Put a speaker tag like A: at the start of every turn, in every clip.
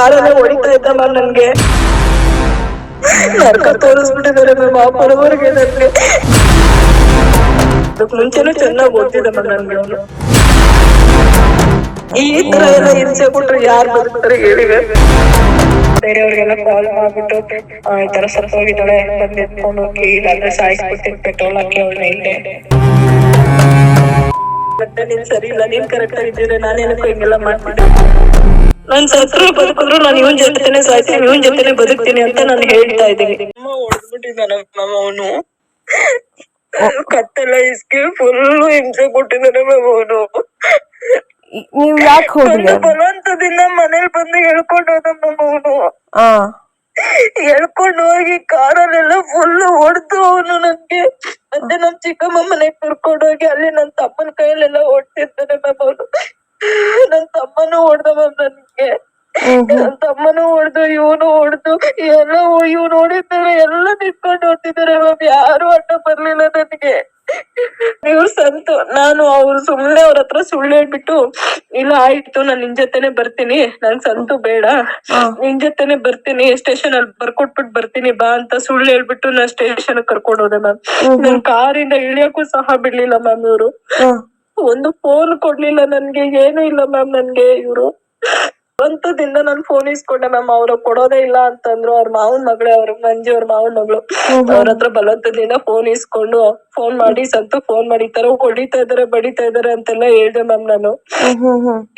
A: ಕಾರಲ್ಲೇ ಹೊಡಿತಾ ಇದ್ದ ಮ್ಯಾಮ್ ನನ್ಗೆ. ನರ್ಕ ತೋರಿಸ್ಬಿಟ್ಟಿದ್ದಾರೆ ಮ್ಯಾಮ್ ಆ ಬರೋವರೆಗೆ ನನ್ಗೆ. ಅದಕ್ಕೆ ಮುಂಚೆನೂ ಚೆನ್ನಾಗಿ ಓದ್ತಿದ್ದ ಮ್ಯಾಮ್ ನನ್ಗೆ ಅವನು. ಈ ತರ ಎಲ್ಲ ಹಿಂಸೆ ಕೊಟ್ರೆ ಯಾರು ಬದುಕ್ತಾರೆ ಹೇಳಿ. ಬೇರೆಯವ್ರಿಗೆಲ್ಲ ಕಾಲ್ ಮಾಡ್ಬಿಟ್ಟು ಈ ತರ ಸತ್ತೋಗಿದ್ದಾಳೆ ಬಂದ್ ಎತ್ಕೊಂಡು ಹೋಗಿ, ಇಲ್ಲಾಂದ್ರೆ ಸಾಯಿಸ್ಬಿಡ್ತೀನಿ ಪೆಟ್ರೋಲ್ ಹಾಕಿ ಅವಳನ್ನ ಇಲ್ಲೇ. ಮತ್ತೆ ನೀನ್ ಸರಿ ಇಲ್ಲ, ನೀನ್ ಕರೆಕ್ಟ್ ಆಗಿದ್ರೆ ನಾನೇನಕ್ಕೂ ಹಿಂಗೆಲ್ಲ ಮಾಡ್ತಿದ್ದೆ. ನಾನ್ ಸತ್ರು ಬದುಕಿದ್ರು ನಾನು ಇವನ್ ಜೊತೆನೆ ಸಾಯ್ತೀನಿ, ಇವನ್ ಜೊತೆನೆ ಬದುಕ್ತೀನಿ ಅಂತ ನಾನು ಹೇಳ್ತಾ ಇದ್ದೀನಿ. ಹೊಡೆದ್ಬಿಟ್ಟಿದ್ದಾನೆ ಮ್ಯಾಮ್ ಅವನು. ಕತ್ತೆಲ್ಲ ಇಸ್ಕಿ ಫುಲ್ ಹಿಂಸೆ ಕೊಟ್ಟಿದ್ದಾನೆ ಮ್ಯಾಮ್ ಅವನು.
B: ನೀವ್ ಯಾಕೆ ಹೋದ್ರಿ?
A: ಬಲವಂತದಿಂದ ಮನೇಲಿ ಬಂದು ಹೇಳ್ಕೊಂಡು ಹೋದ ಮ್ಯಾಮ್ ಅವನು. ಹೇಳ್ಕೊಂಡು ಹೋಗಿ ಕಾರಲ್ಲೆಲ್ಲ ಫುಲ್ ಹೊಡೆದು ಅವನು ನನ್ಗೆ. ಮತ್ತೆ ನಮ್ ಚಿಕ್ಕಮ್ಮ ಮನೆಗ್ ಕರ್ಕೊಂಡು ಹೋಗಿ ಅಲ್ಲಿ ನನ್ ತಮ್ಮನ ಕೈಯಲ್ಲೆಲ್ಲ ಹೊಡ್ತಿರ್ತಾನೆ ಮ್ಯಾಮ್ ಅವನು. ನನ್ ತಮ್ಮನೂ ಹೊಡ್ದ ಮ್ಯಾಮ್ ನನ್ಗೆ. ನನ್ ತಮ್ಮನೂ ಹೊಡ್ದು ಇವನು ಹೊಡ್ದು ಎಲ್ಲ ಇವ್ನು ಹೊಡಿತಾರೆ ಎಲ್ಲ ನಿಂತ್ಕೊಂಡು ಹೊಡ್ತಿದ್ದಾರೆ ಮ್ಯಾಮ್. ಯಾರು ಅಡ್ಡ ಬರ್ಲಿಲ್ಲ ನನ್ಗೆ. ಇವ್ರು ಸಂತು, ನಾನು ಅವ್ರು ಸುಮ್ನೆ ಅವ್ರ ಹತ್ರ ಸುಳ್ಳು ಹೇಳ್ಬಿಟ್ಟು ಇಲ್ಲ ಆಯ್ತು ನಾನ್ ನಿನ್ ಜೊತೆನೆ ಬರ್ತೀನಿ, ನನ್ ಸಂತು ಬೇಡ, ನಿನ್ ಜೊತೆನೆ ಬರ್ತೀನಿ, ಸ್ಟೇಷನ್ ಅಲ್ಲಿ ಬರ್ಕೊಟ್ಬಿಟ್ಟು ಬರ್ತೀನಿ ಬಾ ಅಂತ ಸುಳ್ಳು ಹೇಳ್ಬಿಟ್ಟು ನಾನ್ ಸ್ಟೇಷನ್ ಕರ್ಕೊಂಡು ಹೋದೆ ಮ್ಯಾಮ್. ನನ್ ಕಾರಿಂದ ಇಳಿಯಕ್ಕೂ ಸಹ ಬಿಡ್ಲಿಲ್ಲ ಮ್ಯಾಮ್ ಇವ್ರು. ಒಂದು ಫೋನ್ ಕೊಡ್ಲಿಲ್ಲ ನನ್ಗೆ, ಏನು ಇಲ್ಲ ಮ್ಯಾಮ್ ನನ್ಗೆ ಇವ್ರು. ಬಲವಂತದಿಂದ ನಾನ್ ಫೋನ್ ಇಸ್ಕೊಂಡೆ ಮ್ಯಾಮ್. ಅವ್ರು ಕೊಡೋದೇ ಇಲ್ಲ ಅಂತಂದ್ರು. ಅವ್ರ ಮಾವನ್ ಮಗಳೇ, ಅವ್ರ ಮಂಜು ಅವ್ರ ಮಾವನ್ ಮಗಳು. ಅವ್ರ ಹತ್ರ ಬಲವಂತದಿಂದ ಫೋನ್ ಇಸ್ಕೊಂಡು ಫೋನ್ ಮಾಡಿ ಸಂತು ಫೋನ್ ಮಾಡಿ ಈ ತರ ಹೊಡಿತಾ ಇದಾರೆ ಬಡಿತಾ ಇದಾರೆ ಅಂತೆಲ್ಲ ಹೇಳ್ದೆ ಮ್ಯಾಮ್ ನಾನು.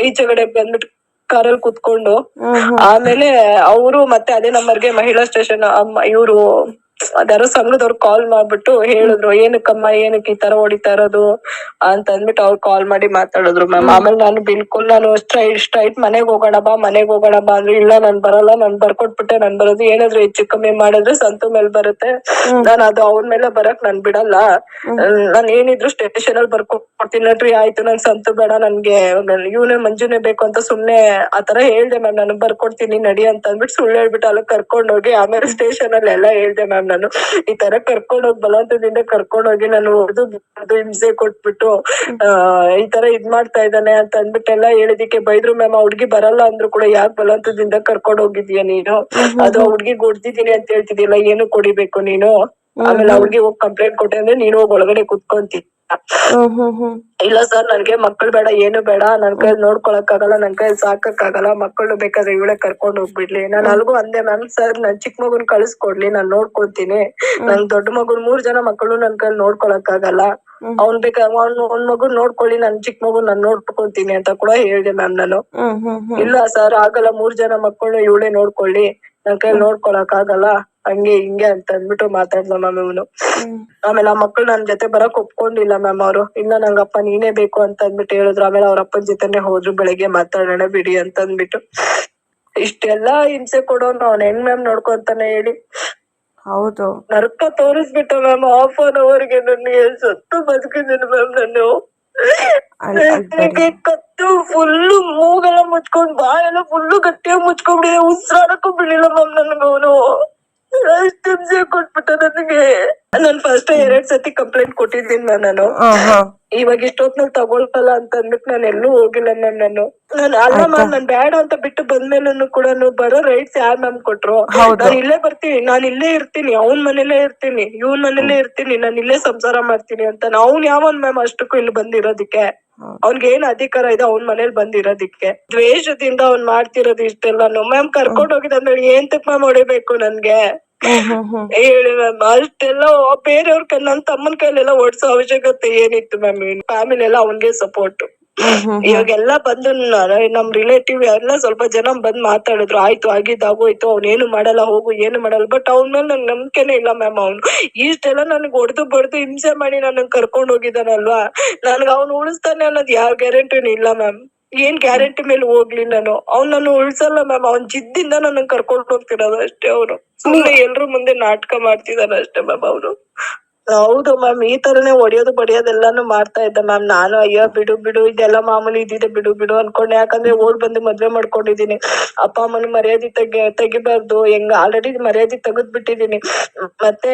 A: ಈಚೆಗಡೆ ಬಂದ್ಬಿಟ್ಟು ಕಾರಲ್ಲಿ ಕುತ್ಕೊಂಡು ಆಮೇಲೆ ಅವರು ಮತ್ತೆ ಅದೇ ನಂಬರ್ಗೆ ಮಹಿಳಾ ಸ್ಟೇಷನ್ ಇವರು ಅದಾರೋ ಸಂಘದವ್ರು ಕಾಲ್ ಮಾಡ್ಬಿಟ್ಟು ಹೇಳಿದ್ರು, ಏನಕ್ಕಮ್ಮ ಏನಕ್ಕೆ ಈ ತರ ಹೊಡಿತಾ ಇರೋದು ಅಂತ ಅಂದ್ಬಿಟ್ಟು ಅವ್ರು ಕಾಲ್ ಮಾಡಿ ಮಾತಾಡಿದ್ರು ಮ್ಯಾಮ್. ಆಮೇಲೆ ನಾನು ಬಿಲ್ಕುಲ್ ನಾನು ಸ್ಟ್ರೈಟ್ ಮನೆಗ್ ಹೋಗೋಣ ಬಾ ಅಂದ್ರೆ ಇಲ್ಲ ನಾನ್ ಬರಲ್ಲ, ನಾನ್ ಬರ್ಕೊಟ್ಬಿಟ್ಟೆ ನಾನ್ ಬರೋದು, ಏನಾದ್ರು ಹೆಚ್ಚು ಕಮ್ಮಿ ಮಾಡಿದ್ರೆ ಸಂತು ಮೇಲೆ ಬರುತ್ತೆ, ನಾನು ಅದು ಅವ್ರ ಮೇಲೆ ಬರಕ್ ನಾನ್ ಬಿಡಲ್ಲ, ನಾನ್ ಏನಿದ್ರು ಸ್ಟೇಷನ್ ಅಲ್ಲಿ ಬರ್ಕೊಡ್ತೀನಿ ನಡ್ರಿ, ಆಯ್ತು ನನ್ ಸಂತು ಬೇಡ ನನ್ಗೆ ಇವನೇ ಮಂಜುನೇ ಬೇಕು ಅಂತ ಸುಮ್ನೆ ಆತರ ಹೇಳ್ದೆ ಮ್ಯಾಮ್. ನಾನು ಬರ್ಕೊಡ್ತೀನಿ ನಡಿ ಅಂತ ಅಂದ್ಬಿಟ್ಟು ಸುಳ್ಳು ಹೇಳ್ಬಿಟ್ಟು ಅಲ್ಲಿ ಕರ್ಕೊಂಡೋಗಿ ಆಮೇಲೆ ಸ್ಟೇಷನ್ ಅಲ್ಲಿ ಎಲ್ಲ ಹೇಳ್ದೆ ಮ್ಯಾಮ್. ನಾನು ಈ ತರ ಕರ್ಕೊಂಡೋಗಿ ಬಲವಂತದಿಂದ ಕರ್ಕೊಂಡೋಗಿ ನಾನು ಹೊಡೆದು ಹಿಂಸೆ ಕೊಟ್ಬಿಟ್ಟು ಈ ತರ ಇದ್ ಮಾಡ್ತಾ ಇದ್ದಾನೆ ಅಂತ ಅಂದ್ಬಿಟ್ಟು ಎಲ್ಲ ಹೇಳಿದಕ್ಕೆ ಬೈದ್ರು ಮ್ಯಾಮ್. ಆ ಹುಡ್ಗಿ ಬರಲ್ಲ ಅಂದ್ರು ಕೂಡ ಯಾಕೆ ಬಲವಂತದಿಂದ ಕರ್ಕೊಂಡ್ ಹೋಗಿದ್ಯಾ ನೀನು, ಅದು ಆ ಹುಡ್ಗಿ ಹೊಡ್ದಿದ್ದೀನಿ ಅಂತ ಹೇಳ್ತಿದ್ಯಲ್ಲ, ಏನು ಕೊಡಿಬೇಕು ನೀನು, ಆಮೇಲೆ ಆ ಹುಡ್ಗಿ ಹೋಗಿ ಕಂಪ್ಲೇಂಟ್ ಕೊಟ್ಟೆ ಅಂದ್ರೆ ನೀನು ಹೋಗಿ ಒಳಗಡೆ ಕುತ್ಕೊಂತಿ. ಇಲ್ಲ ಸರ್ ನನ್ಗೆ ಮಕ್ಕಳು ಬೇಡ, ಏನು ಬೇಡ, ನನ್ ಕೈಯಲ್ಲಿ ನೋಡ್ಕೊಳಕ್ ಆಗಲ್ಲ, ನನ್ ಕೈಯಲ್ಲಿ ಸಾಕಕ್ ಆಗಲ್ಲ, ಮಕ್ಕಳು ಬೇಕಾದ್ರೆ ಇವಳೆ ಕರ್ಕೊಂಡ್ ಹೋಗ್ಬಿಡ್ಲಿ. ನಾನು ಅಲ್ಗೂ ಅಂದೆ ಮ್ಯಾಮ್, ಸರ್ ನನ್ ಚಿಕ್ಕ ಮಗುನ್ ಕಳಿಸ್ಕೊಡ್ಲಿ, ನಾನ್ ನೋಡ್ಕೊತೀನಿ, ನನ್ ದೊಡ್ಡ ಮಗುನ್ 3 ಜನ ಮಕ್ಕಳು ನನ್ ಕೈಯಲ್ಲಿ ನೋಡ್ಕೊಳಕ್ ಆಗಲ್ಲ, ಅವ್ನ್ ಬೇಕಾದ್ರೆ ಒಂದ್ ಮಗು ನೋಡ್ಕೊಳ್ಳಿ, ನನ್ ಚಿಕ್ಕ ಮಗು ನಾನ್ ನೋಡ್ಕೊತೀನಿ ಅಂತ ಕೂಡ ಹೇಳ್ದೆ ಮ್ಯಾಮ್ ನಾನು. ಇಲ್ಲ ಸರ್ ಆಗಲ್ಲ, 3 ಜನ ಮಕ್ಕಳು ಇವಳೇ ನೋಡ್ಕೊಳ್ಳಿ, ನನ್ ಕೈಯಲ್ಲಿ ನೋಡ್ಕೊಳಕ್ ಆಗಲ್ಲ, ಹಂಗೆ ಹಿಂಗೆ ಅಂತ ಅಂದ್ಬಿಟ್ಟು ಮಾತಾಡ್ದ ಮ್ಯಾಮ್ ಇವನು. ಆಮೇಲೆ ಆ ಮಕ್ಕಳು ನನ್ ಜೊತೆ ಬರಕ್ ಒಪ್ಕೊಂಡಿಲ್ಲ ಮ್ಯಾಮ್ ಅವರು. ಇಲ್ಲ ನಂಗಪ್ಪ ನೀನೇ ಬೇಕು ಅಂತ ಅಂದ್ಬಿಟ್ಟು ಹೇಳಿದ್ರು. ಆಮೇಲೆ ಅವ್ರ ಅಪ್ಪನ ಜೊತೆನೆ ಹೋದ್ರು, ಬೆಳಿಗ್ಗೆ ಮಾತಾಡೋಣ ಬಿಡಿ ಅಂತ ಅಂದ್ಬಿಟ್ಟು. ಇಷ್ಟೆಲ್ಲಾ ಹಿಂಸೆ ಕೊಡೋನು ಅವ್ನ ಹೆಂಗ್ ಮ್ಯಾಮ್ ನೋಡ್ಕೊಂತಾನೆ ಹೇಳಿ.
B: ಹೌದು,
A: ನರ್ಕ ತೋರಿಸ್ಬಿಟ್ಟ ಮ್ಯಾಮ್. 1/2 hourಗೆ ನನಗೆ ಸತ್ತು ಬದುಕಿದ್ದೀನಿ ಮ್ಯಾಮ್ ನಾನು. ಕತ್ತು ಫುಲ್ಲು ಮೂಗೆಲ್ಲ ಮುಚ್ಕೊಂಡ್ ಬಾಯೆಲ್ಲ ಫುಲ್ಲು ಗಟ್ಟಿಯಾಗಿ ಮುಚ್ಕೊಂಡ್ಬಿಟ್ಟಿದೆ, ಉಸಿರಾಡಕ್ಕೂ ಬಿಡ್ಲಿಲ್ಲ ಮ್ಯಾಮ್ ನನ್ಗೆ ಅವನು. ಅಷ್ಟು ಹಿಂಸೆ ಕೊಟ್ಬಿಟ್ಟ ನನಗೆ. ನಾನು ಫಸ್ಟ್ 2 ಸತಿ ಕಂಪ್ಲೇಂಟ್ ಕೊಟ್ಟಿದ್ದೀನಿ ಮ್ಯಾಮ್ ನಾನು. ಇವಾಗ ಇಷ್ಟೊತ್ನಲ್ಲಿ ತಗೊಳ್ತಲ್ಲ ಅಂತ ಅಂದ್ಬಿಟ್ಟು ನಾನು ಎಲ್ಲೂ ಹೋಗಿಲ್ಲ ಮ್ಯಾಮ್. ನಾನು ಅಲ್ಲ ಮ್ಯಾಮ್, ನಾನ್ ಬೇಡ ಅಂತ ಬಿಟ್ಟು ಬಂದ್ಮೇಲೂ ಕೂಡ ಬರೋ ರೈಟ್ಸ್ ಯಾರ್ ಮ್ಯಾಮ್ ಕೊಟ್ರು? ನಾನು ಇಲ್ಲೇ ಬರ್ತೀನಿ, ನಾನು ಇಲ್ಲೇ ಇರ್ತೀನಿ, ಅವ್ನ್ ಮನೇಲೇ ಇರ್ತೀನಿ, ಇವನ್ ಮನೇಲೇ ಇರ್ತೀನಿ, ನಾನು ಇಲ್ಲೇ ಸಂಸಾರ ಮಾಡ್ತೀನಿ ಅಂತ. ಅವ್ನ್ ಯಾವನ್ ಮ್ಯಾಮ್ ಅಷ್ಟಕ್ಕೂ ಇಲ್ಲಿ ಬಂದಿರೋದಿಕ್ಕೆ? ಅವ್ನ್ಗೆ ಏನ್ ಅಧಿಕಾರ ಇದೆ ಅವ್ನ್ ಮನೇಲಿ ಬಂದಿರೋದಿಕ್ಕೆ? ದ್ವೇಷದಿಂದ ಅವ್ನ್ ಮಾಡ್ತಿರೋದು ಇಷ್ಟೆಲ್ಲಾನು ಮ್ಯಾಮ್. ಕರ್ಕೊಂಡ್ ಹೋಗಿದ್ರೆ ಏಂತಕ್ ಮ್ಯಾಮ್ ಹೊಡಿಬೇಕು ನನ್ಗೆ ಹೇಳಿ ಮ್ಯಾಮ್? ಅಷ್ಟೆಲ್ಲ ಬೇರೆಯವ್ರ ನನ್ ತಮ್ಮನ ಕೈಲೆಲ್ಲ ಓಡಿಸೋ ಅವಶ್ಯಕತೆ ಏನಿತ್ತು ಮ್ಯಾಮ್? ಫ್ಯಾಮಿಲಿ ಎಲ್ಲ ಅವನ್ಗೆ ಸಪೋರ್ಟ್. ಇವಾಗೆಲ್ಲ ಬಂದು ನಮ್ ರಿಲೇಟಿವ್ ಎಲ್ಲ ಸ್ವಲ್ಪ ಜನ ಬಂದ್ ಮಾತಾಡಿದ್ರು, ಆಯ್ತು ಆಗಿದ್ದಾಗೋಯ್ತು, ಅವ್ನೇನು ಮಾಡಲ್ಲ ಹೋಗು, ಏನು ಮಾಡಲ್ಲ. ಬಟ್ ಅವ್ನ ಮೇಲೆ ನಂಗೆ ನಂಬಿಕೆನೇ ಇಲ್ಲ ಮ್ಯಾಮ್. ಅವ್ನು ಇಷ್ಟೆಲ್ಲ ನನ್ಗೆ ಹೊಡೆದು ಬಡ್ದು ಹಿಂಸೆ ಮಾಡಿ ನನಗ್ ಕರ್ಕೊಂಡ್ ಹೋಗಿದ್ದಾನಲ್ವಾ, ನನ್ಗೆ ಅವ್ನು ಉಳಿಸ್ತಾನೆ ಅನ್ನೋದು ಯಾವ ಗ್ಯಾರಂಟಿನೂ ಇಲ್ಲ ಮ್ಯಾಮ್. ಏನ್ ಗ್ಯಾರಂಟಿ ಮೇಲೆ ಹೋಗ್ಲಿ ನಾನು? ಅವ್ನು ನನ್ನ ಉಳ್ಸಲ್ಲ ಮ್ಯಾಮ್. ಅವ್ನ್ ಜಿದ್ದಿಂದ ನನ್ನ ಕರ್ಕೊಂಡ್ ಹೋಗ್ತಿರೋದು ಅಷ್ಟೇ. ಅವ್ನು ಸುಮ್ನೆ ಎಲ್ರು ಮುಂದೆ ನಾಟಕ ಮಾಡ್ತಿದ್ದಾನೆ ಅಷ್ಟೇ ಮ್ಯಾಮ್ ಅವನು. ಹೌದು ಮ್ಯಾಮ್, ಈ ತರನೇ ಹೊಡಿಯೋದು ಬಡಿಯೋದೆಲ್ಲಾನು ಮಾಡ್ತಾ ಇದ್ದ ಮ್ಯಾಮ್. ನಾನು ಅಯ್ಯೋ ಬಿಡು ಇದೆಲ್ಲ ಮಾಮೂಲಿ ಇದ್ದಿದೆ ಬಿಡು ಅನ್ಕೊಂಡೆ. ಯಾಕಂದ್ರೆ ಓಡ್ ಬಂದು ಮದ್ವೆ ಮಾಡ್ಕೊಂಡಿದೀನಿ, ಅಪ್ಪ ಅಮ್ಮನ ಮರ್ಯಾದೆ ತೆಗಿಬಾರ್ದು, ಹೆಂಗ ಆಲ್ರೆಡಿ ಮರ್ಯಾದೆ ತೆಗೆದ್ ಬಿಟ್ಟಿದೀನಿ, ಮತ್ತೆ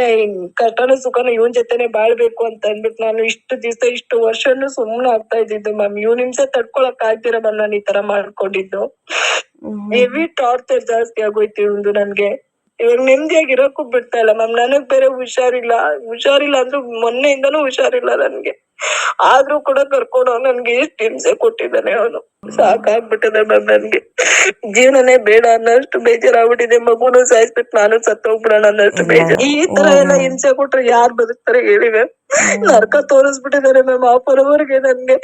A: ಕಷ್ಟನೂ ಸುಖನೂ ಇವನ್ ಜೊತೆನೆ ಬಾಳ್ಬೇಕು ಅಂತ ಅಂದ್ಬಿಟ್ಟು ನಾನು ಇಷ್ಟು ದಿವಸ ಇಷ್ಟು ವರ್ಷನು ಸುಮ್ನೆ ಆಗ್ತಾ ಇದ್ದಿದ್ದು ಮ್ಯಾಮ್. ಇವ್ನ ಹಿಂಸೆ ತಡ್ಕೊಳಕ್ ಆಗ್ದಿರ ಮ್ಯಾಮ್ ನಾನು ಈ ತರ ಮಾಡ್ಕೊಂಡಿದ್ದು. ಹೆವಿ ಟಾರ್ಚರ್ ಜಾಸ್ತಿ ಆಗೋಯ್ತು ಇವ್ನ್ದು ನನ್ಗೆ. ಇವಾಗ ನೆಮ್ಮದಿಯಾಗಿ ಇರೋಕ್ಕೂ ಬಿಡ್ತಾ ಇಲ್ಲ ಮ್ಯಾಮ್. ನನಗ್ ಬೇರೆ ಹುಷಾರಿಲ್ಲ ಅಂದ್ರೆ ಮೊನ್ನೆಯಿಂದನೂ ಹುಷಾರಿಲ್ಲ ನನ್ಗೆ. ಆದ್ರೂ ಕೂಡ ಕರ್ಕೊಂಡು ನನ್ಗೆ ಎಷ್ಟು ಹಿಂಸೆ ಕೊಟ್ಟಿದ್ದಾನೆ ಅವನು. ಸಾಕಾಗ್ಬಿಟ್ಟಿದೆ ಮ್ಯಾಮ್ ನನ್ಗೆ. ಜೀವನನೇ ಬೇಡ ಅನ್ನೋಷ್ಟು ಬೇಜಾರಾಗ್ಬಿಟ್ಟಿದೆ. ಮಗುನು ಸಾಯಿಸ್ಬಿಟ್ಟು ನಾನು ಸತ್ತೋಗ್ಬಿಡೋಣ ಅನ್ನೋಷ್ಟು ಬೇಜಾರು. ಈ ತರ ಎಲ್ಲ ಹಿಂಸೆ ಕೊಟ್ರೆ ಯಾರ್ ಬದುಕ್ತಾರೆ ಹೇಳಿ ಮ್ಯಾಮ್. ನರ್ಕ ತೋರಿಸ್ಬಿಟ್ಟಿದ್ದಾರೆ ಮ್ಯಾಮ್ ಆ ಪರವರ್ಗೆ ನನ್ಗೆ.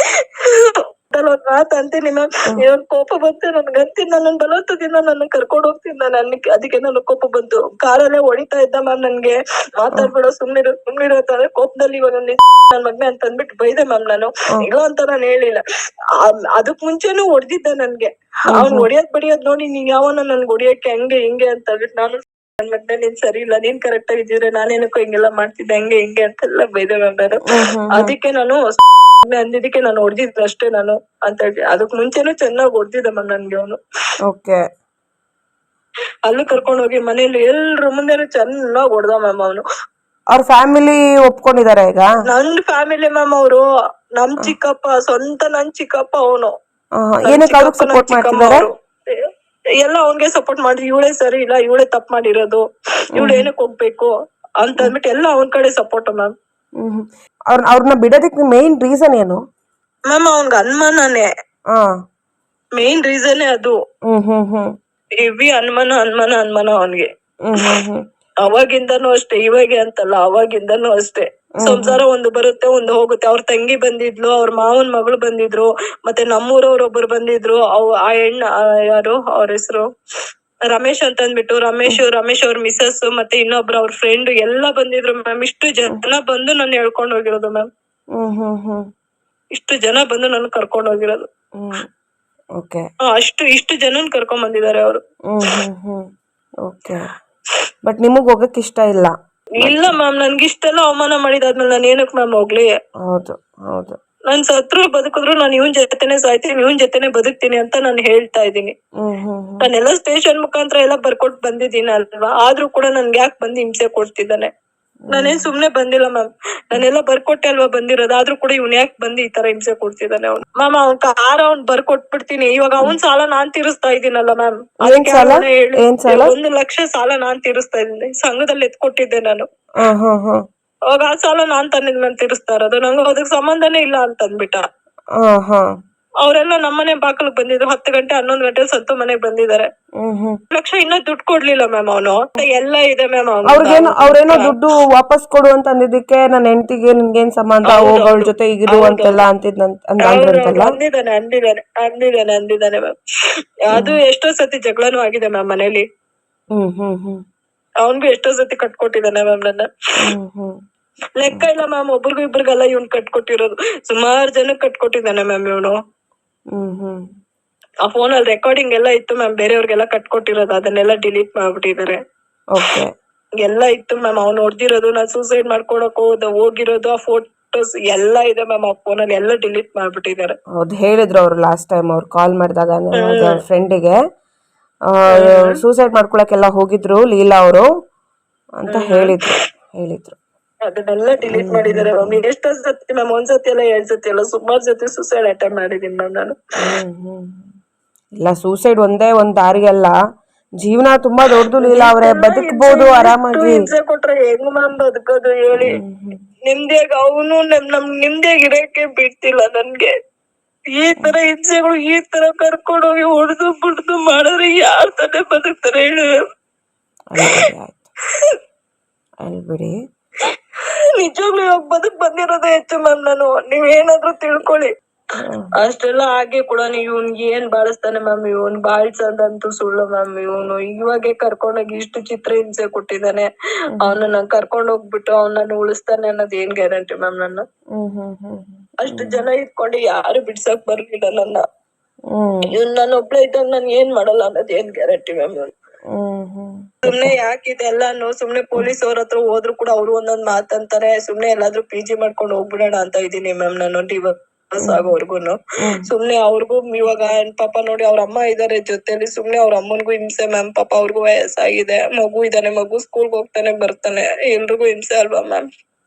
A: ಒಂದ್ ಮಾತು ಅಂತೀನಿ ಮ್ಯಾಮ್, ಇವಾಗ ಕೋಪ ಬಂತು ನನ್ಗೆ ಅಂತೀನಿ, ನನ್ನ ಬಲವಂತದಿಂದ ನನ್ನ ಕರ್ಕೊಂಡು ಹೋಗ್ತೀನಿ ನಾನು. ಅದಕ್ಕೆ ನನ್ನ ಕೋಪ ಬಂತು. ಕಾರಲ್ಲೇ ಹೊಡಿತಾ ಇದ್ದ ಮ್ಯಾಮ್ ನನ್ಗೆ. ಮಾತಾಡ್ಬೇಡ ಸುಮ್ನಿರು ಅಂತಂದ್ರೆ ಕೋಪದಲ್ಲಿ ಇವಾಗ ನನ್ ಮಗ್ನೆ ಅಂತ ಅಂದ್ಬಿಟ್ಟು ಬೈದೆ ಮ್ಯಾಮ್ ನಾನು. ಇಲ್ಲ ಅಂತ ನಾನು ಹೇಳಿಲ್ಲ. ಅದಕ್ ಮುಂಚೆನೂ ಹೊಡೆದಿದ್ದ ನನ್ಗೆ. ಅವ್ನ್ ಹೊಡಿಯೋದ್ ನೋಡಿ ನೀನ್ ಯಾವನ ನನ್ಗೆ ಹೊಡಿಯಕ್ಕೆ ಹಂಗೆ ಹಿಂಗೆ ಅಂತ ಹೇಳ್ಬಿಟ್ಟು ನಾನು ನನ್ ಮಗ್ನೆ ನೀನ್ ಸರಿ ಇಲ್ಲ, ನೀನ್ ಕರೆಕ್ಟ್ ಆಗಿದ್ರೆ ನಾನೇನಕ್ಕೋ ಹಿಂಗೆಲ್ಲ ಮಾಡ್ತಿದ್ದೆ ಹಂಗೆ ಹಿಂಗೆ ಅಂತೆಲ್ಲ ಬೈದೆ ಮ್ಯಾಮ್ ನಾನು. ಅದಕ್ಕೆ ನಾನು ಅಂದಿದ್ದಕ್ಕೆ ನಾನು ಹೊಡೆದಿದ್ದು ಅಷ್ಟೇ ನಾನು ಅಂತ ಹೇಳಿ. ಅದಕ್ ಮುಂಚೆನೂ ಚೆನ್ನಾಗಿ ಹೊಡೆದಿದ್ದ ಮ್ಯಾಮ್ ನನ್ಗೆ ಅವನು.
B: ಓಕೆ.
A: ಅಲ್ಲಿ ಕರ್ಕೊಂಡು ಹೋಗಿ ಮನೇಲಿ ಎಲ್ರ ಮುಂದೆನೂ ಚೆನ್ನಾಗಿ ಹೊಡೆದ ಮ್ಯಾಮ್ ಅವನು.
B: ಅವ್ರ ಫ್ಯಾಮಿಲಿ ಒಪ್ಕೊಂಡಿದಾರ ಈಗ?
A: ನನ್ ಫ್ಯಾಮಿಲಿ ಮ್ಯಾಮ್ ಅವರು. ನನ್ ಚಿಕ್ಕಪ್ಪ ಅವನು.
B: ಏನಕ್ಕೆ ಅವ್ರಿಗೆ ಸಪೋರ್ಟ್ ಮಾಡ್ತಿದ್ದಾರೆ?
A: ಎಲ್ಲ ಅವನ್ಗೆ ಸಪೋರ್ಟ್ ಮಾಡ್ರಿ. ಇವಳೇ ಸರಿ ಇಲ್ಲ, ಇವಳೇ ತಪ್ಪು ಮಾಡಿರೋದು, ಇವಳು ಏನಕ್ಕೆ ಹೋಗ್ಬೇಕು ಅಂತ ಅಂದ್ಬಿಟ್ಟು ಎಲ್ಲ ಅವನ್ ಕಡೆ ಸಪೋರ್ಟ್ ಮ್ಯಾಮ್.
B: ಅವ್ರನ್ನ ಬಿಡೋದಕ್ಕೆ ಮೇನ್ ರೀಸನ್ ಏನು
A: ಮ್ಯಾಮ್? ಅವನ್ಗ ಅನುಮಾನನೇ ಮೇನ್ ರೀಸನ್ ಅದು. ಹೆವಿ ಅನುಮಾನ ಅವನ್ಗೆ. ಅವಾಗಿಂದನೂ ಅಷ್ಟೇ, ಇವಾಗೆ ಅಂತಲ್ಲ, ಅವಾಗಿಂದನೂ ಅಷ್ಟೇ. ಸಂಸಾರ ಒಂದು ಬರುತ್ತೆ ಒಂದು ಹೋಗುತ್ತೆ. ಅವ್ರ ತಂಗಿ ಬಂದಿದ್ಲು, ಅವ್ರ ಮಾವನ್ ಮಗಳು ಬಂದಿದ್ರು, ಮತ್ತೆ ನಮ್ಮೂರವ್ರೊಬ್ರು ಬಂದಿದ್ರು. ಆ ಯಾರು ಅವ್ರ ಹೆಸರು ರಮೇಶ್ ಅಂತ ಅಂದ್ಬಿಟ್ಟು, ರಮೇಶ್ ಅವ್ರ ಮಿಸಸ್ ಮತ್ತೆ ಇನ್ನೊಬ್ರು ಅವ್ರ ಫ್ರೆಂಡ್ ಎಲ್ಲ ಬಂದಿದ್ರು ಮ್ಯಾಮ್. ಇಷ್ಟು ಜನ ಬಂದು ನನ್ನ ಹೇಳ್ಕೊಂಡ್ ಹೋಗಿರೋದು ಮ್ಯಾಮ್. ಇಷ್ಟು ಜನ ಬಂದು ನನ್ನ ಕರ್ಕೊಂಡ್ ಹೋಗಿರೋದು. ಇಷ್ಟು ಜನನ್ ಕರ್ಕೊಂಡ್ ಬಂದಿದ್ದಾರೆ ಅವರು.
B: ಬಟ್ ನಿಮಗ್ ಹೋಗಕ್ ಇಷ್ಟ ಇಲ್ಲ?
A: ಇಲ್ಲ ಮ್ಯಾಮ್, ನನ್ಗೆ ಇಷ್ಟೆಲ್ಲ ಅವಮಾನ ಮಾಡಿದಾದ್ಮೇಲೆ ನಾನು ಏನಕ್ ಮ್ಯಾಮ್ ಹೋಗ್ಲಿ?
B: ಹೌದು.
A: ನಾನ್ ಸತ್ರು ಬದುಕಿದ್ರು ನಾನು ಇವನ್ ಜೊತೆನೆ ಸಾಯ್ತೀನಿ, ಇವನ್ ಜೊತೆನೆ ಬದುಕ್ತೀನಿ ಅಂತ ನಾನು ಹೇಳ್ತಾ ಇದ್ದೀನಿ. ನಾನೆಲ್ಲ ಸ್ಟೇಷನ್ ಮುಖಾಂತರ ಎಲ್ಲ ಬರ್ಕೊಟ್ ಬಂದಿದ್ದೀನಿ ಅಲ್ವಾ. ಆದ್ರೂ ಕೂಡ ನನ್ಗೆ ಯಾಕೆ ಬಂದು ಹಿಂಸೆ ಕೊಡ್ತಿದ್ದಾನೆ? ನಾನೇನ್ ಸುಮ್ನೆ ಬಂದಿಲ್ಲ ಮ್ಯಾಮ್, ನಾನೆಲ್ಲ ಬರ್ಕೊಟ್ಟೆ ಅಲ್ವಾ ಬಂದಿರೋದು. ಆದ್ರೂ ಕೂಡ ಇವ್ನ ಯಾಕೆ ಬಂದು ಈ ತರ ಹಿಂಸೆ ಕೊಡ್ತಿದ್ದಾನೆ ಅವ್ನು? ಮ್ಯಾಮ್ ಅವ್ನ್ ಕಾರ ಅವ್ನ್ ಬರ್ಕೊಟ್ಬಿಡ್ತೀನಿ. ಇವಾಗ ಅವನ್ ಸಾಲ ನಾನ್ ತೀರಿಸ್ತಾ ಇದೀನಲ್ಲ ಮ್ಯಾಮ್. ಹೇಳಿ 1 ಲಕ್ಷ ಸಾಲ ನಾನ್ ತೀರಿಸ್ತಾ ಇದ್ದೀನಿ. ಸಂಘದಲ್ಲಿ ಎತ್ಕೊಟ್ಟಿದ್ದೆ ನಾನು. ಅವಾಗ ಆ ಸಾಲ ನಾನ್ ನಾನ್ ತೀರಿಸ್ತಾ ಇರೋದು. ನಂಗೆ ಅದಕ್ಕೆ ಸಂಬಂಧನೇ ಇಲ್ಲ ಅಂತ ಅಂದ್ಬಿಟ್ಟ. ಅವರೆಲ್ಲ ನಮ್ಮನೆ ಬಾಕಲ್ ಬಂದಿದ್ರು. 10 ಗಂಟೆ 11 ಗಂಟೆ ಸತ್ತು ಮನೆಗ್ ಬಂದಿದ್ದಾರೆ. 1 ಲಕ್ಷ ಇನ್ನೂ ದುಡ್ಡು ಕೊಡ್ಲಿಲ್ಲ ಮ್ಯಾಮ್ ಅವನು. ಎಲ್ಲ ಇದೆ ಮ್ಯಾಮ್.
B: ಅವ್ರೇನೋ ದುಡ್ಡು ವಾಪಸ್ ಕೊಡು ಅಂತ ಅಂದಿದ್ದಕ್ಕೆ ನನ್ನ ಹೆಂಡತಿಗೆ ನಿನ್ಗೇನ್ ಸಂಬಂಧ, ಅವಳ ಜೊತೆ ಇರು ಅಂತೆಲ್ಲ
A: ಅಂದಿದ್ದಾನೆ ಮ್ಯಾಮ್. ಅದು ಎಷ್ಟೋ ಸತಿ ಜಗಳನೂ ಆಗಿದೆ ಮ್ಯಾಮ್ ಮನೇಲಿ. ಅವನ್ಗೂ ಎಷ್ಟೋ ಸತಿ ಕಟ್ಕೊಟ್ಟಿದ್ದಾನೆ ಮ್ಯಾಮ್ ನನ್ನ. ಲೆಕ್ಕ ಇಲ್ಲ ಮ್ಯಾಮ್, ಒಬ್ರಿಗೂ ಇಬ್ರಿಗೆಲ್ಲ ಇವ್ನ್ ಕಟ್ಕೊಟ್ಟಿರೋದು. ಸುಮಾರು ಜನಕ್ಕೆ ಕಟ್ಕೊಟ್ಟಿದ್ದಾನೆ ಮ್ಯಾಮ್ ಇವನು. ಆ ಫೋನಲ್ಲಿ ರೆಕಾರ್ಡಿಂಗ್ ಎಲ್ಲ ಇತ್ತು ಮ್ಯಾಮ್, ಬೇರೆಯವ್ರಿಗೆಲ್ಲ ಕಟ್ಕೊಟ್ಟಿರೋದು. ಅದನ್ನೆಲ್ಲ ಡಿಲೀಟ್ ಮಾಡ್ಬಿಟ್ಟಿದ್ದಾರೆ. ಎಲ್ಲ ಇತ್ತು ಮ್ಯಾಮ್. ಅವ್ನು ಹೊಡ್ದಿರೋದು, ನಾನ್ ಸೂಸೈಡ್ ಮಾಡ್ಕೊಳಕ್ ಹೋಗಿರೋದು, ಆ ಫೋಟೋಸ್ ಎಲ್ಲ ಇದೆ ಮ್ಯಾಮ್ ಆ ಫೋನಲ್ಲಿ. ಎಲ್ಲ ಡಿಲೀಟ್ ಮಾಡ್ಬಿಟ್ಟಿದ್ದಾರೆ.
B: ಹೌದು, ಹೇಳಿದ್ರು ಅವ್ರು ಲಾಸ್ಟ್ ಟೈಮ್ ಅವ್ರು ಕಾಲ್ ಮಾಡಿದಾಗ ಫ್ರೆಂಡಿಗೆ ಸೂಸೈಡ್ ಮಾಡ್ಕೊಳಕ್ಕೆಲ್ಲ ಹೋಗಿದ್ರು ಲೀಲಾ ಅವರು ಅಂತ ಹೇಳಿದ್ರು.
A: ಅದನ್ನೆಲ್ಲ ಡಿಲೀಟ್ ಮಾಡಿದ್ದಾರೆ ಮ್ಯಾಮ್. ಎಷ್ಟೋ ಸತಿ ಮ್ಯಾಮ್, 1 ಸತಿ ಅಲ್ಲ 2 ಸತಿ ಅಲ್ಲ, ಸುಮಾರು ಸತಿ ಸೂಸೈಡ್ ಅಟೆಂಪ್ಟ್ ಮಾಡಿದೀನಿ ಮ್ಯಾಮ್ ನಾನು.
B: ಇಲ್ಲ, ಸೂಸೈಡ್ ಒಂದೇ ಒಂದ್ ದಾರಿ ಅಲ್ಲ, ಜೀವನ ತುಂಬಾ ದೊಡ್ಡದು ಲೀಲಾ ಅವ್ರೆ. ಬದುಕಬಹುದು ಆರಾಮಾಗಿ.
A: ಹಿಂಸೆ ಕೊಟ್ರೆ ಹೆಂಗ್ ಮ್ಯಾಮ್ ಬದುಕೋದು ಹೇಳಿ? ನಿಮ್ದೇಗ ಅವನು ನಮ್ ನಿಮ್ದೇಗ ಇರಕ್ಕೆ ಬಿಡ್ತಿಲ್ಲ ನನ್ಗೆ. ಈ ತರ ಹಿಂಸೆಗಳು, ಈ ತರ ಕರ್ಕೊಂಡೋಗಿ ಹೊಡೆದು ಬಿಡ್ದು ಮಾಡಿದ್ರೆ ಯಾರ್ ತಾನೇ ಬದುಕ್ತಾರೆ ಹೇಳಿ?
B: ಅಲ್ಬಿಡಿ,
A: ನಿಜವಾಗ್ಲೂ ಇವಾಗ ಬದುಕ್ ಬಂದಿರೋದೇ ಹೆಚ್ಚು ಮ್ಯಾಮ್. ನಾನು ನೀವೇನಾದ್ರೂ ತಿಳ್ಕೊಳ್ಳಿ. ಅಷ್ಟೆಲ್ಲ ಆಗಿ ಕೂಡ ಇವ್ನ್ಗೆ ಏನ್ ಬಾಳಿಸ್ತಾನೆ ಮ್ಯಾಮ್? ಇವನ್ ಬಾಳ್ಸದಂತೂ ಸುಳ್ಳು ಮ್ಯಾಮ್. ಇವನು ಇವಾಗೆ ಕರ್ಕೊಂಡೋಗಿ ಇಷ್ಟು ಚಿತ್ರ ಹಿಂಸೆ ಕೊಟ್ಟಿದ್ದಾನೆ. ಅವನನ್ನ ಕರ್ಕೊಂಡ್ ಹೋಗ್ಬಿಟ್ಟು ಅವನನ್ನ ಉಳಿಸ್ತಾನೆ ಅನ್ನೋದು ಏನ್ ಗ್ಯಾರಂಟಿ ಮ್ಯಾಮ್? ನನ್ನ ಅಷ್ಟು ಜನ ಇಟ್ಕೊಂಡು ಯಾರು ಬಿಡ್ಸಕ್ ಬರ್ಲಿಲ್ಲ ನನ್ನ. ಇವ್ನ್ ನಾನು ಒಬ್ಳೆ ಇದ್ದಾಗ ನಾನು ಏನ್ ಮಾಡಲ್ಲ ಅನ್ನೋದು ಏನ್ ಗ್ಯಾರಂಟಿ ಮ್ಯಾಮ್? ಸುಮ್ನೆ ಯಾಕಿದೆಲ್ಲಾನು? ಸುಮ್ನೆ ಪೊಲೀಸ್ ಅವ್ರ ಹತ್ರ ಹೋದ್ರು ಕೂಡ ಅವ್ರು ಒಂದೊಂದ್ ಮಾತಂತಾರೆ. ಸುಮ್ನೆ ಎಲ್ಲಾದ್ರೂ PG ಮಾಡ್ಕೊಂಡು ಹೋಗ್ಬಿಡೋಣ ಅಂತ ಇದೀನಿ ಮ್ಯಾಮ್ ನಾನು. ಡಿವೋರ್ಸ್ ಆಗೋವರ್ಗುನು ಸುಮ್ನೆ ಅವ್ರಿಗೂ ಇವಾಗ ಪಾಪ ನೋಡಿ, ಅವ್ರ ಅಮ್ಮ ಇದಾರೆ ಜೊತೆಲಿ. ಸುಮ್ನೆ ಅವ್ರ ಅಮ್ಮನ್ಗೂ ಹಿಂಸೆ ಮ್ಯಾಮ್. ಪಾಪ ಅವ್ರಿಗೂ ವಯಸ್ಸಾಗಿದೆ, ಮಗು ಇದಾನೆ, ಮಗು ಸ್ಕೂಲ್ಗೆ ಹೋಗ್ತಾನೆ ಬರ್ತಾನೆ, ಎಲ್ರಿಗೂ ಹಿಂಸೆ ಅಲ್ವಾ ಮ್ಯಾಮ್?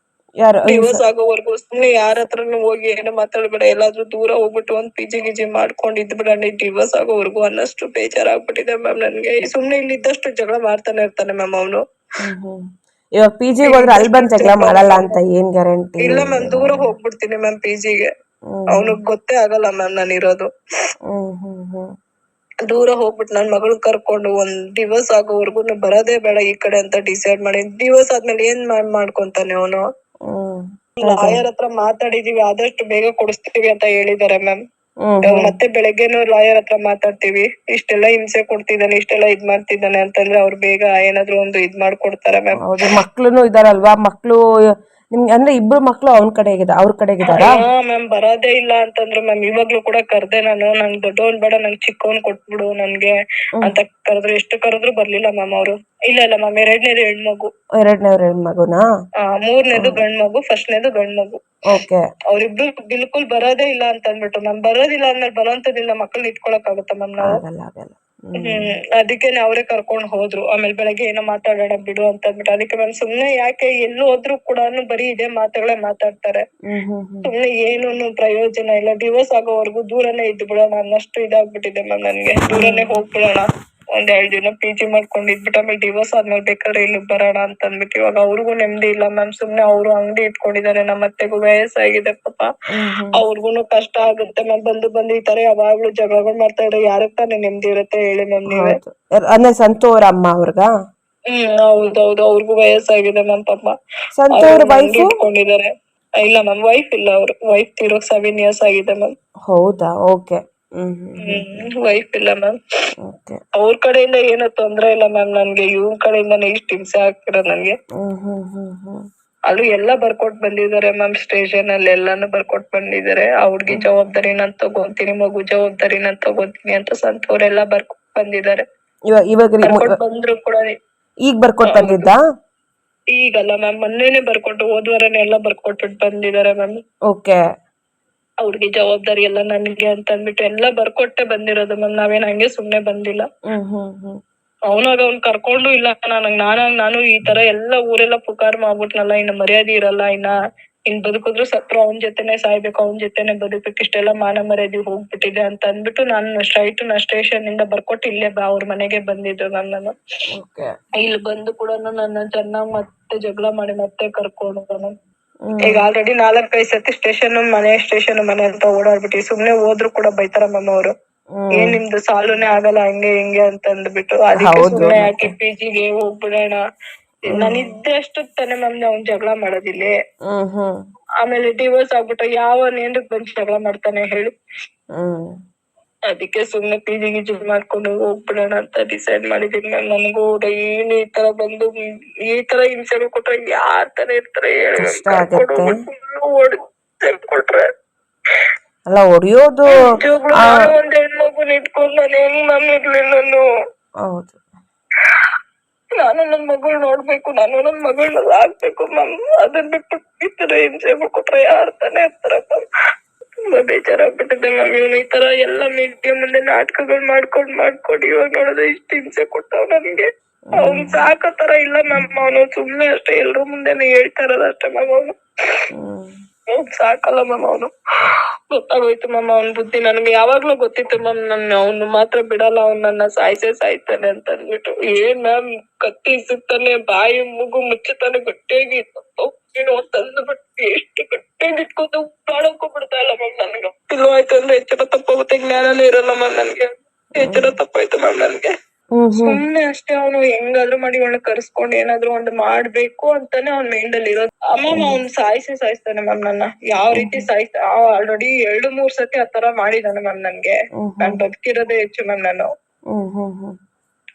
B: ಯಾರು
A: ಡಿವೋರ್ಸ್ ಆಗೋವರೆಗೂ ಸುಮ್ನೆ ಯಾರ ಹತ್ರನು ಹೋಗಿ ಏನೋ ಮಾತಾಡ್ಬೇಡ, ಎಲ್ಲಾದ್ರೂ ದೂರ ಹೋಗ್ಬಿಟ್ಟು ಒಂದ್ ಪಿಜಿ ಮಾಡ್ಕೊಂಡು ಇದ್ಬಿಡ, ಡಿವೋರ್ಸ್ ಆಗೋವರೆಗೂ ಅನ್ನಷ್ಟು ಬೇಜಾರಾಗ್ಬಿಟ್ಟಿದೆ ಮ್ಯಾಮ್ ನನ್ಗೆ. ಸುಮ್ನೆ ಇಲ್ಲಿದ್ದಷ್ಟು ಜಗಳ ಮಾಡ್ತಾನೆ ಇರ್ತಾನೆ ಮ್ಯಾಮ್ ಅವನು.
B: ಇವಾಗ ಪಿ ಜಿಗೆ ಹೋದ್ರೆ ಅಲ್ಲಿ ಬಂದ್ ಜಗಳ ಮಾಡಲ್ಲ ಅಂತ ಏನ್ ಗ್ಯಾರಂಟಿ?
A: ಇಲ್ಲ ಮ್ಯಾಮ್, ದೂರ ಹೋಗ್ಬಿಡ್ತೀನಿ ಮ್ಯಾಮ್ ಪಿಜಿಗೆ. ಅವನಿಗೆ ಗೊತ್ತೇ ಆಗಲ್ಲ ಮ್ಯಾಮ್ ನಾನು ಇರೋದು. ದೂರ ಹೋಗ್ಬಿಟ್ಟು ನನ್ ಮಗಳು ಕರ್ಕೊಂಡು ಒಂದ್ ಡಿವೋರ್ಸ್ ಆಗೋವರೆಗೂ ಬರೋದೇ ಬೇಡ ಈ ಕಡೆ ಅಂತ ಡಿಸೈಡ್ ಮಾಡಿ. ಡಿವೋರ್ಸ್ ಆದ್ಮೇಲೆ ಏನ್ ಮಾಡ್ಕೊಂತಾನೆ ಅವನು? ಲಾಯರ್ ಹತ್ರ ಮಾತಾಡಿದೀವಿ, ಆದಷ್ಟು ಬೇಗ ಕೊಡಿಸ್ತೀವಿ ಅಂತ ಹೇಳಿದಾರೆ ಮ್ಯಾಮ್. ಮತ್ತೆ ಬೆಳಗ್ಗೆನು ಲಾಯರ್ ಹತ್ರ ಮಾತಾಡ್ತೀವಿ, ಇಷ್ಟೆಲ್ಲ ಹಿಂಸೆ ಕೊಡ್ತಿದ್ದಾನೆ, ಇಷ್ಟೆಲ್ಲ ಇದ್ ಮಾಡ್ತಿದ್ದಾನೆ ಅಂತಂದ್ರೆ ಅವ್ರು ಬೇಗ ಏನಾದ್ರು ಒಂದು ಇದ್ ಮಾಡ್ಕೊಡ್ತಾರೆ ಮ್ಯಾಮ್.
B: ಹೌದು, ಮಕ್ಳುನು ಇದಾರಲ್ವಾ, ಮಕ್ಳು ನಿಮ್ಗೆ ಅಂದ್ರೆ ಇಬ್ರು ಮಕ್ಳು ಅವ್ರ ಕಡೆಗಿದಾರಾ?
A: ಮ್ಯಾಮ್ ಬರೋದೇ ಇಲ್ಲ ಅಂತಂದ್ರು ಮ್ಯಾಮ್. ಇವಾಗ್ಲೂ ಕೂಡ ಕರ್ದೆ ನಾನು, ನಂಗ್ ದೊಡ್ಡವನ್ ಬೇಡ, ನಂಗ್ ಚಿಕ್ಕವನ್ ಕೊಟ್ಬಿಡು ನನ್ಗೆ ಅಂತ ಕರೆದ್ರು. ಎಷ್ಟು ಕರೆದ್ರು ಬರ್ಲಿಲ್ಲ ಮ್ಯಾಮ್ ಅವರು. ಇಲ್ಲ ಮ್ಯಾಮ್, ಎರಡನೇದು ಹೆಣ್ಮಗು.
B: ಹೆಣ್ಮಗುನಾ?
A: ಮೂರನೇದು ಗಂಡ್ಮಗು, ಫಸ್ಟ್ನೇದು ಗಂಡ್ಮಗು.
B: ಓಕೆ.
A: ಅವ್ರಿಬ್ರು ಬಿಲ್ಕುಲ್ ಬರೋದೇ ಇಲ್ಲ ಅಂತ ಅಂದ್ಬಿಟ್ಟು ಮ್ಯಾಮ್. ಬರೋದಿಲ್ಲ ಅಂದ್ಮೇಲೆ ಬರೋಂತದಿಲ್ಲ, ಮಕ್ಕಳನ್ನ ಇಟ್ಕೊಳಕ್ ಆಗುತ್ತ ಮ್ಯಾಮ್ ನಾವು? ಅದಕ್ಕೇನೆ ಅವರೇ ಕರ್ಕೊಂಡ್ ಹೋದ್ರು. ಆಮೇಲೆ ಬೆಳಗ್ಗೆ ಏನೋ ಮಾತಾಡೋಣ ಬಿಡು ಅಂತ ಅಂದ್ಬಿಟ್ಟು. ಅದಕ್ಕೆ ಮ್ಯಾಮ್ ಸುಮ್ನೆ ಯಾಕೆ ಎಲ್ಲೂ ಹೋದ್ರು ಕೂಡ ಬರೀ ಇದೇ ಮಾತುಗಳೇ ಮಾತಾಡ್ತಾರೆ. ಸುಮ್ನೆ ಏನೂನು ಪ್ರಯೋಜನ ಇಲ್ಲ. ಡಿವೋರ್ಸ್ ಆಗೋವರೆಗೂ ದೂರನೇ ಇದ್ದು ಬಿಡೋಣ ಅನ್ನಷ್ಟು ಇದಾಗ್ಬಿಟ್ಟಿದೆ ಮ್ಯಾಮ್ ನನ್ಗೆ. ದೂರನೇ ಹೋಗ್ಬಿಡೋಣ, ಒಂದ್ 2 ದಿನ ಪಿಜಿ ಮಾಡ್ಕೊಂಡು ಇದ್ಬಿಟ್ಟು ಆಮೇಲೆ ಡಿವೋರ್ಸ್ ಆದ್ಮೇಲೆ ಬೇಕಾದ್ರೆ ಇಲ್ಲಿ ಬರೋಣ ಅಂತ ಅಂದ್ಬಿಟ್ಟು. ಇವಾಗ ಅವ್ರಿಗೂ ನೆಮ್ಮದಿ ಇಲ್ಲ ಮ್ಯಾಮ್. ಸುಮ್ನೆ ಅವ್ರು ಅಂಗಡಿ ಇಟ್ಕೊಂಡಿದ್ದಾರೆ, ನಮ್ಮ ಅತ್ತೆಗೂ ವಯಸ್ಸಾಗಿದೆ ಪಾಪ. ಅವ್ರಿಗೂನು ಕಷ್ಟ ಆಗುತ್ತೆ ಮ್ಯಾಮ್. ಬಂದು ಈ ತರ ಯಾವಾಗ್ಲೂ ಜಗಳಗಳು ಮಾಡ್ತಾ ಇದ್ರೆ ಯಾರಕ್ ತಾನೇ ನೆಮ್ಮದಿ ಇರುತ್ತೆ ಹೇಳಿ ಮ್ಯಾಮ್ ನೀವೇ?
B: ಅಂದ್ರೆ ಸಂತು ಅವ್ರ ಅಮ್ಮ ಅವ್ರಿಗ?
A: ಹೌದೌದು, ಅವ್ರಿಗೂ ವಯಸ್ಸಾಗಿದೆ ಮ್ಯಾಮ್ ಪಾಪ.
B: ಸಂತು ಅವ್ರ ವೈಫ್
A: ಇಟ್ಕೊಂಡಿದ್ದಾರೆ. ಇಲ್ಲ ಮ್ಯಾಮ್, ವೈಫ್ ಇಲ್ಲ. ಅವ್ರು ವೈಫ್ ತೀರೋಗ್ 7 years ಆಗಿದೆ ಮ್ಯಾಮ್.
B: ಹೌದಾ? ಓಕೆ.
A: ವೈಫ್ ಇಲ್ಲ ಮ್ಯಾಮ್. ಅವ್ರ ಕಡೆಯಿಂದ ಏನೋ ತೊಂದ್ರೆ ಇಲ್ಲ ಮ್ಯಾಮ್ ನನ್ಗೆ, ಇವ್ರ ಕಡೆಯಿಂದಾನೇ ಇಷ್ಟ ಹಿಂಸೆ ಆಗ್ತಿರೋದು ನನ್ಗೆ. ಅದು ಎಲ್ಲ ಬರ್ಕೊಟ್ ಬಂದಿದ್ದಾರೆ ಮ್ಯಾಮ್. ಸ್ಟೇಷನ್ ಅಲ್ಲಿ ಎಲ್ಲಾನು ಬರ್ಕೊಟ್ ಬಂದಿದ್ದಾರೆ. ಆ ಹುಡ್ಗಿ ಜವಾಬ್ದಾರಿ ನಾನ್ ತಗೊಂತೀನಿ, ಮಗು ಜವಾಬ್ದಾರಿ ನಾನ್ ತಗೊಂತೀನಿ ಅಂತ ಸಂತವ್ರೆಲ್ಲ ಬರ್ಕೊಟ್ ಬಂದಿದ್ದಾರೆ. ಬರ್ಕೊಟ್ ಬಂದ್ರು ಕೂಡ
B: ಈಗ ಬರ್ಕೊಟ್ ಬಂದಿದ್ದ?
A: ಈಗಲ್ಲ ಮ್ಯಾಮ್, ಮೊನ್ನೆನೆ ಬರ್ಕೊಟ್ಟು ಹೋದ್ವಾರನೇ ಎಲ್ಲ ಬರ್ಕೊಟ್ಬಿಟ್ಟು ಬಂದಿದ್ದಾರೆ ಮ್ಯಾಮ್.
B: ಓಕೆ.
A: ಅವ್ರಿಗೆ ಜವಾಬ್ದಾರಿ ಎಲ್ಲ ನನಗೆ ಅಂತ ಅಂದ್ಬಿಟ್ಟು ಎಲ್ಲ ಬರ್ಕೊಟ್ಟೆ ಬಂದಿರೋದು ಮ್ಯಾಮ್. ನಾವೇನ್ ಹಂಗೆ ಸುಮ್ನೆ ಬಂದಿಲ್ಲ. ಅವ್ನಾಗ ಅವ್ನ್ ಕರ್ಕೊಂಡು ಇಲ್ಲ, ನಾನು ಈ ತರ ಎಲ್ಲ ಊರೆಲ್ಲ ಪುಕಾರ್ ಮಾಡ್ಬಿಟ್ನಲ್ಲ, ಇನ್ನು ಮರ್ಯಾದೆ ಇರಲ್ಲ, ಇನ್ ಬದುಕಿದ್ರು ಸತ್ರು ಅವನ್ ಜೊತೆನೆ ಸಾಯ್ಬೇಕು, ಅವನ್ ಜೊತೆನೆ ಬದುಕ್ಬೇಕು, ಇಷ್ಟೆಲ್ಲ ಮಾನ ಮರ್ಯಾದೆ ಹೋಗ್ಬಿಟ್ಟಿದೆ ಅಂತ ಅಂದ್ಬಿಟ್ಟು ನಾನು ಸ್ಟೇಷನ್ ಇಂದ ಬರ್ಕೊಟ್ಟು ಇಲ್ಲೇ ಅವ್ರ ಮನೆಗೆ ಬಂದಿದ್ದು ಮ್ಯಾಮ್. ನಾನು ಇಲ್ಲಿ ಬಂದು ಕೂಡ ನನ್ನ ಚೆನ್ನಾಗ್ ಮತ್ತೆ ಜಗಳ ಮಾಡಿ ಮತ್ತೆ ಕರ್ಕೊಂಡು ಮ್ಯಾಮ್. ಈಗ ಆಲ್ರೆಡಿ 4-5 ಸತಿ ಸ್ಟೇಷನ್ ಮನೆ ಅಂತ ಓಡಾಡ್ಬಿಟ್ಟು ಸುಮ್ನೆ ಹೋದ್ರು ಕೂಡ ಬೈತಾರ ಮ್ಯಾಮ್ ಅವರು. ಏನ್ ನಿಮ್ದು ಸಾಲುನೇ ಆಗಲ್ಲ ಹಂಗೆ ಹಿಂಗೆ ಅಂತ ಅಂದ್ಬಿಟ್ಟು. ಅದಕ್ಕೆ ಸುಮ್ನೆ ಯಾಕೆ ಪಿಜಿಗೆ ಹೋಗ್ಬಿಡೋಣ. ನಾನಿದ್ದೆ ಅಷ್ಟು ತಾನೆ ಮ್ಯಾಮ್ ಅವ್ನ್ ಜಗಳ ಮಾಡೋದಿಲ್ಲ. ಆಮೇಲೆ ಡಿವೋರ್ಸ್ ಆಗ್ಬಿಟ್ಟು ಏನ್ರಕ್ ಬಂದ್ ಜಗಳ ಮಾಡ್ತಾನೆ ಹೇಳಿ? ಅದಕ್ಕೆ ಸುಮ್ನೆ ಪಿಜಿ ಗಿಜಿ ಮಾಡ್ಕೊಂಡು ಹೋಗ್ಬಿಡೋಣ ಅಂತ ಡಿಸೈಡ್ ಮಾಡಿದೀನಿ ಮ್ಯಾಮ್. ನನಗೂ ಡೈಲಿ ಈ ತರ ಬಂದು ಈ ತರ ಹಿಂಸೆ ಕೊಟ್ರೆ ಯಾರ್ ತರ ಇರ್ತಾರೆ ಹೇಳಿ? ಕೊಟ್ರೆ
B: ಅಲ್ಲ ಹೊಡಿಯೋದು.
A: ಒಂದ್ ಹೆಣ್ಮಗು ಇಟ್ಕೊಂಡು ನಾನು ಹೆಂಗ್ ಮ್ಯಾಮ್ ಇರ್ಲಿ? ನಾನು ನನ್ ಮಗಳು ನೋಡ್ಬೇಕು, ನಾನು ನನ್ ಮಗಳನ್ನ ಆಗ್ಬೇಕು ಮ್ಯಾಮ್. ಅದನ್ ಬಿಟ್ಟು ಈ ತರ ಹಿಂಸೆ ಕೊಟ್ರೆ ಯಾರ್ ತಾನೇ ಇರ್ತಾರ ಮ್ಯಾಮ್? ತುಂಬಾ ಬೇಜಾರಾಗ್ಬಿಟ್ಟಿದೆ ಮ್ಯಾಮ್. ಇವನು ಈ ತರ ಎಲ್ಲ ಮೀಡಿಯಾ ಮುಂದೆ ನಾಟಕಗಳು ಮಾಡ್ಕೊಂಡು ಇವಾಗ ನೋಡಿದ್ರೆ ಇಷ್ಟ ಹಿಂಸೆ ಕೊಟ್ಟವ್ ನನ್ಗೆ. ಅವ್ನ್ ಸಾಕೋ ತರ ಇಲ್ಲ ಮ್ಯಾಮ್. ಅವನು ಸುಮ್ನೆ ಅಷ್ಟೇ, ಎಲ್ರ ಮುಂದೆನೆ ಹೇಳ್ತಾ ಇರೋದು ಅಷ್ಟೇ ಮ್ಯಾಮ್. ಅವನು ಸಾಕಲ್ಲ ಮ್ಯಾಮ್. ಅವನು ಗೊತ್ತಾಗೋಯ್ತು ಮ್ಯಾಮ್ ಅವ್ನ ಬುದ್ಧಿ. ನನ್ಗೆ ಯಾವಾಗ್ಲೂ ಗೊತ್ತಿತ್ತು ಮ್ಯಾಮ್, ಅವ್ನು ಮಾತ್ರ ಬಿಡಲ್ಲ, ಅವ್ನ್ ನನ್ನ ಸಾಯ್ತಾನೆ ಅಂತ ಅಂದ್ಬಿಟ್ಟು. ಏನ್ ಮ್ಯಾಮ್, ಕತ್ತಿ ಸಿಗ್ತಾನೆ, ಬಾಯಿ ಮೂಗು ಮುಚ್ಚುತ್ತಾನೆ ಗಟ್ಟಿಯಾಗಿ ತಂದ್ಬಿಟ್ಟು ಎಷ್ಟು ಗಟ್ಟಿಯಾಗಿ ಇಟ್ಕೊಂಡು ಮಾಡಕ್ಕೂ ಬಿಡ್ತಾ ಇಲ್ಲ ಮ್ಯಾಮ್. ನನ್ಗೆ ಇಲ್ವಾಯ್ತು ಅಂದ್ರೆ ಎಚ್ಚರ ತಪ್ಪಾಗುತ್ತೆ, ಜ್ಞಾನನೇ ಇರಲ್ಲ ಮ್ಯಾಮ್ ನನ್ಗೆ. ಎಚ್ಚರ ತಪ್ಪಾಯ್ತು ಮ್ಯಾಮ್ ನನ್ಗೆ. ಸುಮ್ನೆ ಅಷ್ಟೇ ಅವನು ಹೆಂಗಾದ್ರೂ ಮಾಡಿ ಅವಳನ್ನ ಕರ್ಸ್ಕೊಂಡು ಏನಾದ್ರು ಒಂದು ಮಾಡ್ಬೇಕು ಅಂತಾನೆ ಅವ್ನ ಮೈಂಡ್ ಅಲ್ಲಿ ಇರೋದು. ಮ್ಯಾಮ್ ಅವ್ನ್ ಸಾಯಿಸ್ತಾನೆ ಮ್ಯಾಮ್ ನನ್ನ. ಯಾವ ರೀತಿ ಆಲ್ರೆಡಿ 2-3 ಸತಿ ಆತರ ಮಾಡಿದಾನೆ ಮ್ಯಾಮ್ ನನ್ಗೆ. ನಾನ್ ಬದುಕಿರೋದೇ ಹೆಚ್ಚು ಮ್ಯಾಮ್. ನಾನು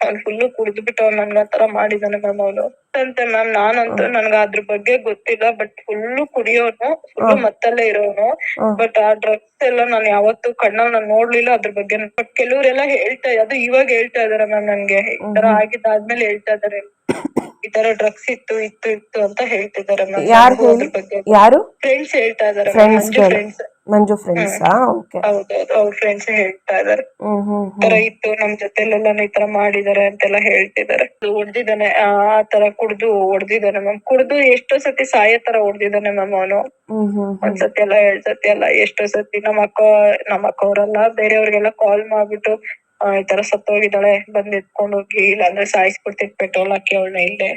A: ಅವ್ನ್ ಫುಲ್ಲು ಕುಡ್ದು ಬಿಟ್ಟು ಅವ್ನ್ ನನ್ಗೆ ಆತರ ಮಾಡಿದಾನೆ ಮ್ಯಾಮ್ ಅವನು ಅಂತೆ ಮ್ಯಾಮ್. ನಾನಂತೂ ನನ್ಗ ಅದ್ರ ಬಗ್ಗೆ ಗೊತ್ತಿಲ್ಲ, ಬಟ್ ಫುಲ್ಲು ಕುಡಿಯೋನು, ಫುಲ್ಲು ಮತ್ತಲ್ಲೇ ಇರೋನು. ಬಟ್ ಆ ಡ್ರಗ್ಸ್ ಎಲ್ಲ ನಾನು ಯಾವತ್ತು ಕಣ್ಣಲ್ಲಿ ನಾನು ನೋಡ್ಲಿಲ್ಲ ಅದ್ರ ಬಗ್ಗೆ. ಬಟ್ ಕೆಲವ್ರೆಲ್ಲ ಅದು ಇವಾಗ ಹೇಳ್ತಾ ಇದಾರೆ ಮ್ಯಾಮ್ ನನ್ಗೆ. ಈ ತರ ಆಗಿದ್ದಾದ್ಮೇಲೆ ಹೇಳ್ತಾ ಇದಾರೆ, ಈ ತರ ಡ್ರಗ್ಸ್ ಇತ್ತು ಅಂತ ಹೇಳ್ತಿದ್ದಾರೆ ಮ್ಯಾಮ್. ಅದ್ರ ಬಗ್ಗೆ ಫ್ರೆಂಡ್ಸ್ ಹೇಳ್ತಾ ಇದಾರೆ, ಮಂಜು ಫ್ರೆಂಡ್ಸ್. ಹೌದೌದು, ಅವ್ರ ಫ್ರೆಂಡ್ಸ್ ಹೇಳ್ತಾ ಇದಾರೆ ತರ ಇತ್ತು ನಮ್ ಜೊತೆಲೆಲ್ಲ ಈ ತರ ಮಾಡಿದಾರೆ ಅಂತೆಲ್ಲ ಹೇಳ್ತಿದಾರೆ. ಹೊಡ್ದಿದ್ದಾನೆ, ಆ ತರ ಕುಡ್ದು ಹೊಡ್ದಿದ್ದಾನೆ ಮ್ಯಾಮ್. ಕುಡ್ದು ಎಷ್ಟೋ ಸತಿ ಸಾಯೋ ತರ ಹೊಡ್ದಿದ್ದಾನೆ ಮ್ಯಾಮ್ ಅವನು. ಒಂದ್ಸತಿ ಅಲ್ಲ 2 ಸತಿ ಅಲ್ಲ, ಎಷ್ಟೋ ಸತಿ ನಮ್ಮ ಅಕ್ಕ ಅವರೆಲ್ಲ ಬೇರೆಯವ್ರಿಗೆಲ್ಲ ಕಾಲ್ ಮಾಡ್ಬಿಟ್ಟು ಈ ತರ ಸತ್ತೋಗಿದ್ದಾಳೆ, ಬಂದ್ ಎತ್ಕೊಂಡ್ ಹೋಗಿ, ಇಲ್ಲಾಂದ್ರೆ ಸಾಯಿಸ್ಬಿಡ್ತೀನಿ ಪೆಟ್ರೋಲ್ ಹಾಕಿ ಅವಳನ್ನ ಇಲ್ಲೇ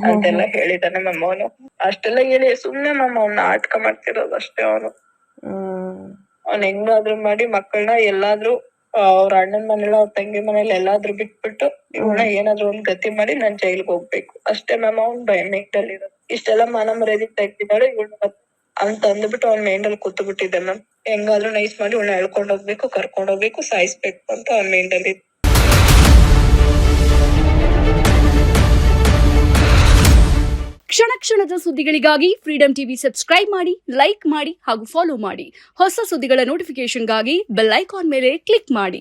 A: ಅಂತೆಲ್ಲ ಹೇಳಿದಾನೆ ಮ್ಯಾಮ್ ಅವನು. ಅಷ್ಟೆಲ್ಲ ಹೇಳಿ ಸುಮ್ನೆ ಮ್ಯಾಮ್ ಅವ್ನ ನಾಟಕ ಮಾಡ್ತಿರೋದು ಅಷ್ಟೇ ಅವನು. ಅವ್ನ್ ಹೆಂಗಾದ್ರೂ ಮಾಡಿ ಮಕ್ಕಳನ್ನ ಎಲ್ಲಾದ್ರೂ ಅವ್ರ ಅಣ್ಣನ ಮನೇಲಿ ಅವ್ರ ತಂಗಿ ಮನೇಲಿ ಎಲ್ಲಾದ್ರೂ ಬಿಟ್ಬಿಟ್ಟು ಇವಳನ್ನ ಏನಾದ್ರು ಒಂದ್ ಗತಿ ಮಾಡಿ ನಾನ್ ಜೈಲ್ಗೆ ಹೋಗ್ಬೇಕು ಅಷ್ಟೇ ಮ್ಯಾಮ್. ಅವ್ನ್ ಮೈಂಡಲ್ಲಿ ಇರೋದು ಇಷ್ಟೆಲ್ಲ ಮಾನ ಮರ್ಯಾದೆ ತೆಗ್ದಿದ್ದಾಳೆ ಇವಳು ಅಂತ ಅಂದ್ಬಿಟ್ಟು ಅವ್ನ ಮೈಂಡಲ್ಲಿ ಕೂತು ಬಿಟ್ಟಿದ್ದೆ ಮ್ಯಾಮ್. ಹೆಂಗಾದ್ರೂ ನೈಸ್ ಮಾಡಿ ಇವಳನ್ನ ಎಳ್ಕೊಂಡ್ ಹೋಗ್ಬೇಕು, ಕರ್ಕೊಂಡ್ ಹೋಗ್ಬೇಕು, ಸಾಯಿಸ್ಬೇಕು ಅಂತ ಅವ್ನ ಮೈಂಡಲ್ಲಿ.
C: ಕ್ಷಣ ಕ್ಷಣದ ಸುದ್ದಿಗಳಿಗಾಗಿ ಫ್ರೀಡಂ ಟಿವಿ ಸಬ್ಸ್ಕ್ರೈಬ್ ಮಾಡಿ, ಲೈಕ್ ಮಾಡಿ ಹಾಗೂ ಫಾಲೋ ಮಾಡಿ. ಹೊಸ ಸುದ್ದಿಗಳ ನೋಟಿಫಿಕೇಶನ್ಗಾಗಿ ಬೆಲ್ ಐಕಾನ್ ಮೇಲೆ ಕ್ಲಿಕ್ ಮಾಡಿ.